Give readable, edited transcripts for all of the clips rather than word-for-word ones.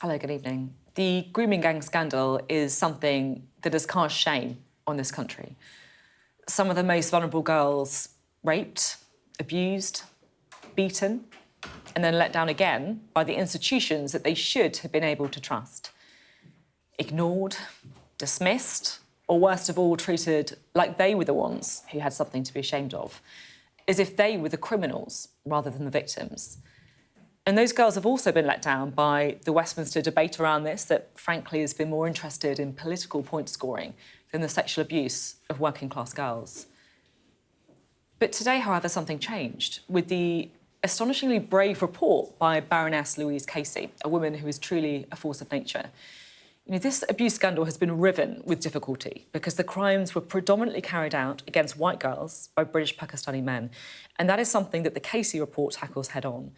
Hello, good evening. The grooming gang scandal is something that has cast shame on this country. Some of the most vulnerable girls raped, abused, beaten, and then let down again by the institutions that they should have been able to trust. Ignored, dismissed, or worst of all, treated like they were the ones who had something to be ashamed of, as if they were the criminals rather than the victims. And those girls have also been let down by the Westminster debate around this that, frankly, has been more interested in political point scoring than the sexual abuse of working class girls. But today, however, something changed with the astonishingly brave report by Baroness Louise Casey, a woman who is truly a force of nature. You know, this abuse scandal has been riven with difficulty because the crimes were predominantly carried out against white girls by British Pakistani men. And that is something that the Casey report tackles head on.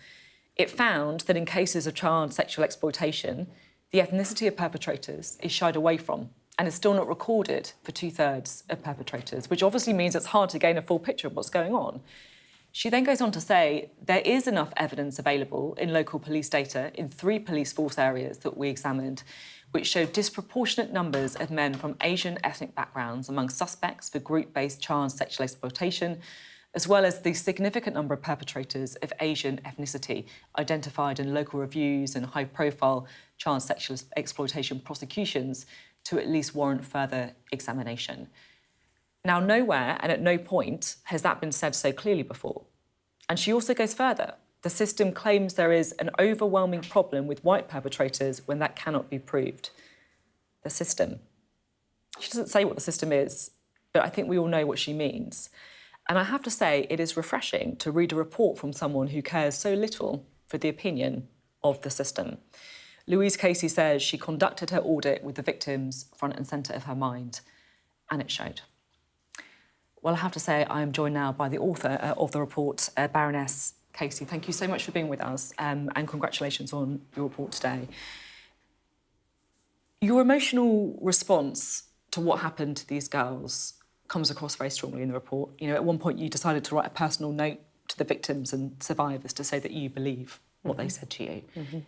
It found that in cases of child sexual exploitation, the ethnicity of perpetrators is shied away from and is still not recorded for 2/3 of perpetrators, which obviously means it's hard to gain a full picture of what's going on. She then goes on to say there is enough evidence available in local police data in 3 police force areas that we examined, which show disproportionate numbers of men from Asian ethnic backgrounds among suspects for group-based child sexual exploitation, as well as the significant number of perpetrators of Asian ethnicity identified in local reviews and high-profile child sexual exploitation prosecutions to at least warrant further examination. Now, nowhere and at no point has that been said so clearly before. And she also goes further. The system claims there is an overwhelming problem with white perpetrators when that cannot be proved. The system. She doesn't say what the system is, but I think we all know what she means. And I have to say, it is refreshing to read a report from someone who cares so little for the opinion of the system. Louise Casey says she conducted her audit with the victims front and centre of her mind, and it showed. Well, I have to say, I am joined now by the author of the report, Baroness Casey. Thank you so much for being with us, and congratulations on your report today. Your emotional response to what happened to these girls comes across very strongly in the report. You know, at one point you decided to write a personal note to the victims and survivors to say that you believe what they said to you.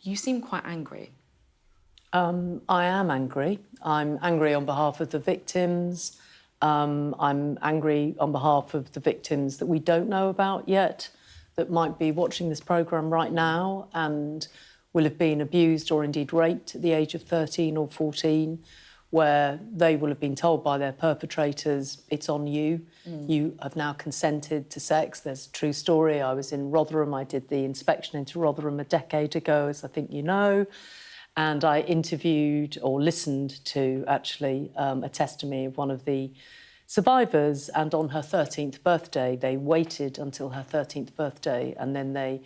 You seem quite angry. I am angry. I'm angry on behalf of the victims. I'm angry on behalf of the victims that we don't know about yet, that might be watching this programme right now and will have been abused or indeed raped at the age of 13 or 14, where they will have been told by their perpetrators, it's on you. You have now consented to sex. There's a true story. I was in Rotherham. I did the inspection into Rotherham a decade ago, as I think you know. And I interviewed or listened to, actually, a testimony of one of the survivors. And on her 13th birthday, they waited until her 13th birthday and then they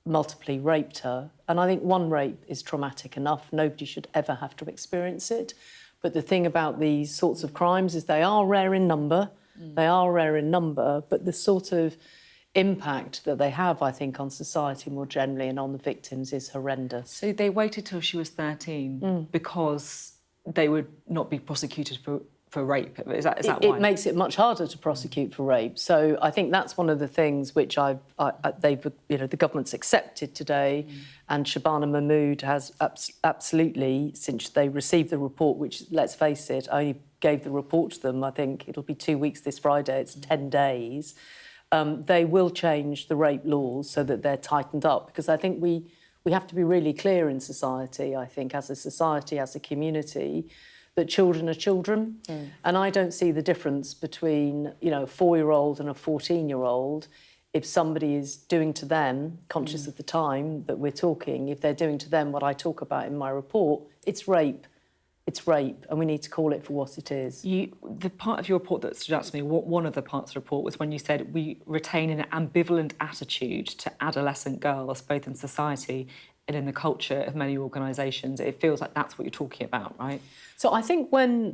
multiply raped her. And I think one rape is traumatic enough. Nobody should ever have to experience it. But the thing about these sorts of crimes is they are rare in number. They are rare in number, but the sort of impact that they have, I think, on society more generally and on the victims is horrendous. So they waited till she was 13 because they would not be prosecuted for rape. Is that why? It makes it much harder to prosecute for rape. So I think that's one of the things which the government's accepted today, and Shabana Mahmood has absolutely, since they received the report, which, let's face it, I only gave the report to them, I think it'll be 2 weeks this Friday, it's 10 days, they will change the rape laws so that they're tightened up, because I think we have to be really clear in society, I think, as a society, as a community, that children are children. And I don't see the difference between, you know, a 4-year-old and a 14-year-old. If somebody is doing to them, conscious of the time that we're talking, if they're doing to them what I talk about in my report, it's rape. It's rape, and we need to call it for what it is. The part of your report that stood out to me, one of the parts of the report, was when you said we retain an ambivalent attitude to adolescent girls, both in society and in the culture of many organisations. It feels like that's what you're talking about, right? So I think when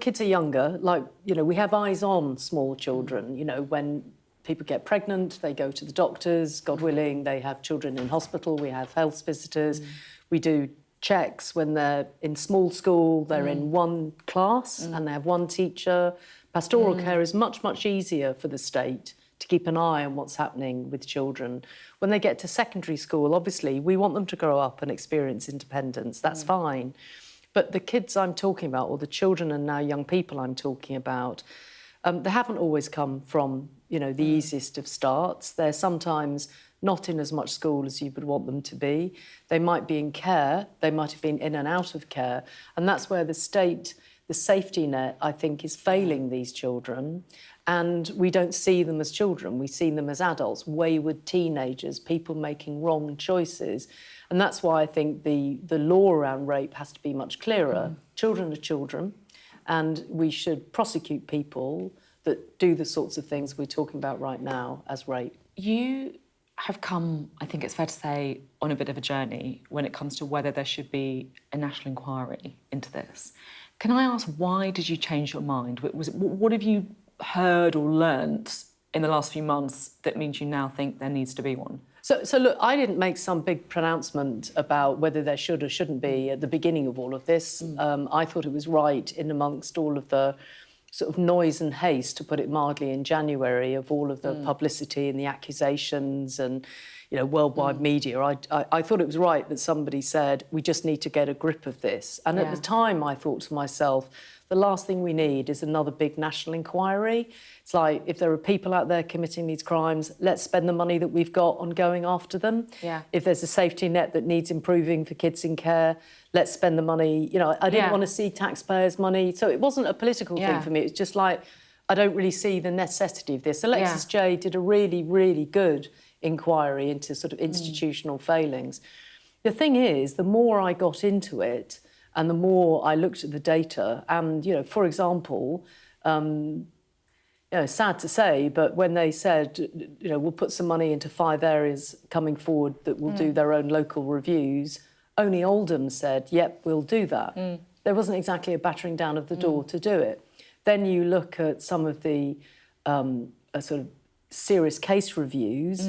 kids are younger, like, you know, we have eyes on small children. You know, when people get pregnant, they go to the doctors, God willing, they have children in hospital, we have health visitors, we do checks when they're in small school, they're in one class and they have one teacher. Pastoral care is much, much easier for the state to keep an eye on what's happening with children. When they get to secondary school, obviously, we want them to grow up and experience independence. That's fine. But the kids I'm talking about, or the children and now young people I'm talking about, they haven't always come from, the easiest of starts. They're sometimes not in as much school as you would want them to be. They might be in care. They might have been in and out of care. And that's where the state, the safety net, I think, is failing these children. And we don't see them as children. We see them as adults, wayward teenagers, people making wrong choices. And that's why I think the law around rape has to be much clearer. Children are children, and we should prosecute people that do the sorts of things we're talking about right now as rape. You have come, I think it's fair to say, on a bit of a journey when it comes to whether there should be a national inquiry into this. Can I ask, why did you change your mind? What have you heard or learnt in the last few months that means you now think there needs to be one? So look, I didn't make some big pronouncement about whether there should or shouldn't be at the beginning of all of this. I thought it was right in amongst all of the sort of noise and haste, to put it mildly, in January, of all of the publicity and the accusations and, worldwide media. I thought it was right that somebody said, we just need to get a grip of this. And at the time, I thought to myself, the last thing we need is another big national inquiry. It's like, if there are people out there committing these crimes, let's spend the money that we've got on going after them. Yeah. If there's a safety net that needs improving for kids in care, let's spend the money. I didn't want to see taxpayers' money. So it wasn't a political thing for me. It's just like, I don't really see the necessity of this. Alexis Jay did a really, really good inquiry into sort of institutional failings. The thing is, the more I got into it, and the more I looked at the data, and, for example, sad to say, but when they said, we'll put some money into 5 areas coming forward that will do their own local reviews, only Oldham said, yep, we'll do that. There wasn't exactly a battering down of the door to do it. Then you look at some of the sort of serious case reviews,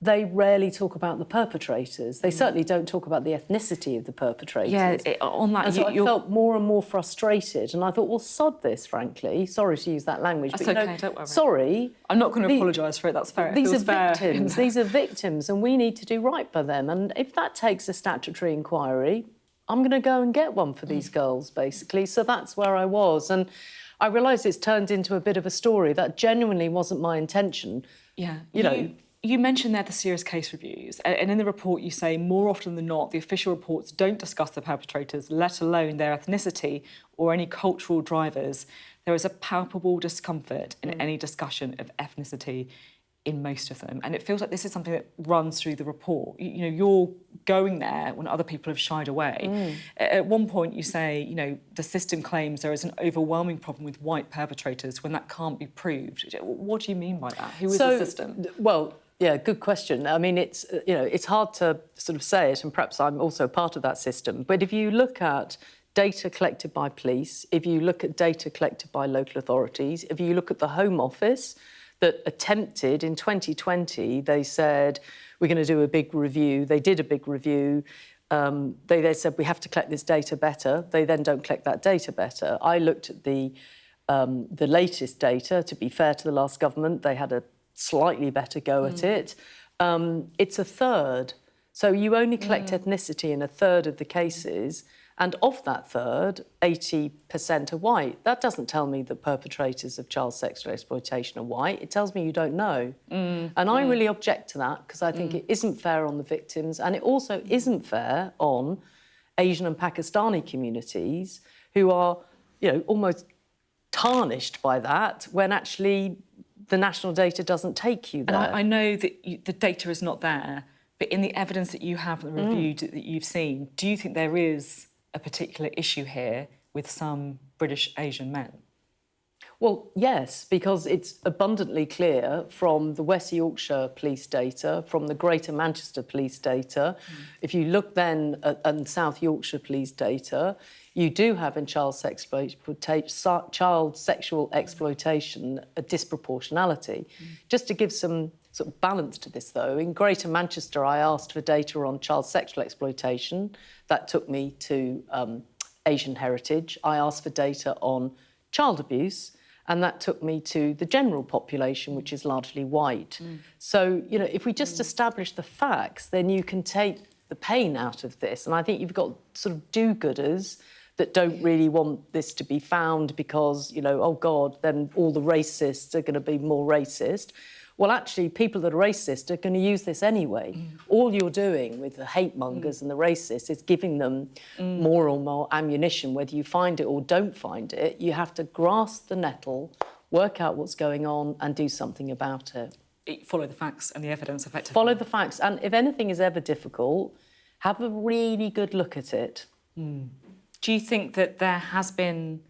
they rarely talk about the perpetrators. They certainly don't talk about the ethnicity of the perpetrators. Yeah, on that... And so I felt more and more frustrated, and I thought, well, sod this, frankly. Sorry to use that language. That's but, OK, don't worry. Sorry. I'm not going to apologise for it, that's fair. These are victims. These are victims, and we need to do right by them. And if that takes a statutory inquiry, I'm going to go and get one for these girls, basically. So that's where I was. And I realise it's turned into a bit of a story. That genuinely wasn't my intention. Yeah. You mentioned there the serious case reviews, and in the report you say, more often than not, the official reports don't discuss the perpetrators, let alone their ethnicity or any cultural drivers. There is a palpable discomfort in any discussion of ethnicity in most of them. And it feels like this is something that runs through the report. You're going there when other people have shied away. At one point you say, the system claims there is an overwhelming problem with white perpetrators when that can't be proved. What do you mean by that? Who is the system? Well, yeah, good question. I mean, it's hard to sort of say it, and perhaps I'm also part of that system. But if you look at data collected by police, if you look at data collected by local authorities, if you look at the Home Office that attempted in 2020, they said, we're going to do a big review. They did a big review. They said, we have to collect this data better. They then don't collect that data better. I looked at the latest data. To be fair to the last government, they had a slightly better go at it. It's a third. So you only collect ethnicity in a third of the cases, and of that third, 80% are white. That doesn't tell me that perpetrators of child sexual exploitation are white. It tells me you don't know. And I really object to that, because I think it isn't fair on the victims, and it also isn't fair on Asian and Pakistani communities who are, almost tarnished by that, when actually the national data doesn't take you there. And I know that the data is not there, but in the evidence that you have and the review that you've seen, do you think there is a particular issue here with some British Asian men? Well, yes, because it's abundantly clear from the West Yorkshire police data, from the Greater Manchester police data. If you look then at South Yorkshire police data, you do have in child sexual exploitation a disproportionality. Just to give some sort of balance to this, though, in Greater Manchester, I asked for data on child sexual exploitation. That took me to Asian heritage. I asked for data on child abuse, And that took me to the general population, which is largely white. So, you know, if we just establish the facts, then you can take the pain out of this. And I think you've got sort of do-gooders that don't really want this to be found because, you know, oh God, then all the racists are going to be more racist. Well, actually, people that are racist are going to use this anyway. All you're doing with the hate mongers and the racists is giving them more and more ammunition, whether you find it or don't find it. You have to grasp the nettle, work out what's going on and do something about it. Follow the facts and the evidence effectively. Follow the facts. And if anything is ever difficult, have a really good look at it. Do you think that there has been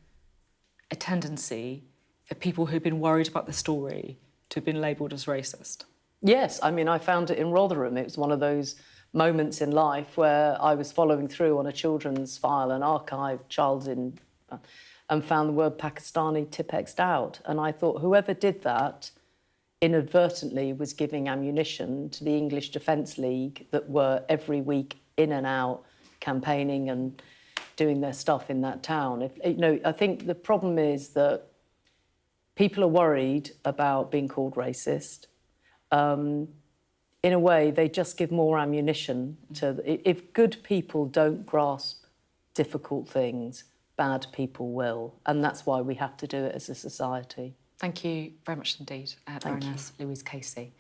a tendency for people who've been worried about the story to have been labelled as racist? Yes, I mean, I found it in Rotherham. It was one of those moments in life where I was following through on a children's file, an archive, and found the word Pakistani Tipexed out. And I thought whoever did that inadvertently was giving ammunition to the English Defence League that were every week in and out campaigning and doing their stuff in that town. I think the problem is that people are worried about being called racist. In a way, they just give more ammunition to... If good people don't grasp difficult things, bad people will. And that's why we have to do it as a society. Thank you very much indeed, Baroness Louise Casey.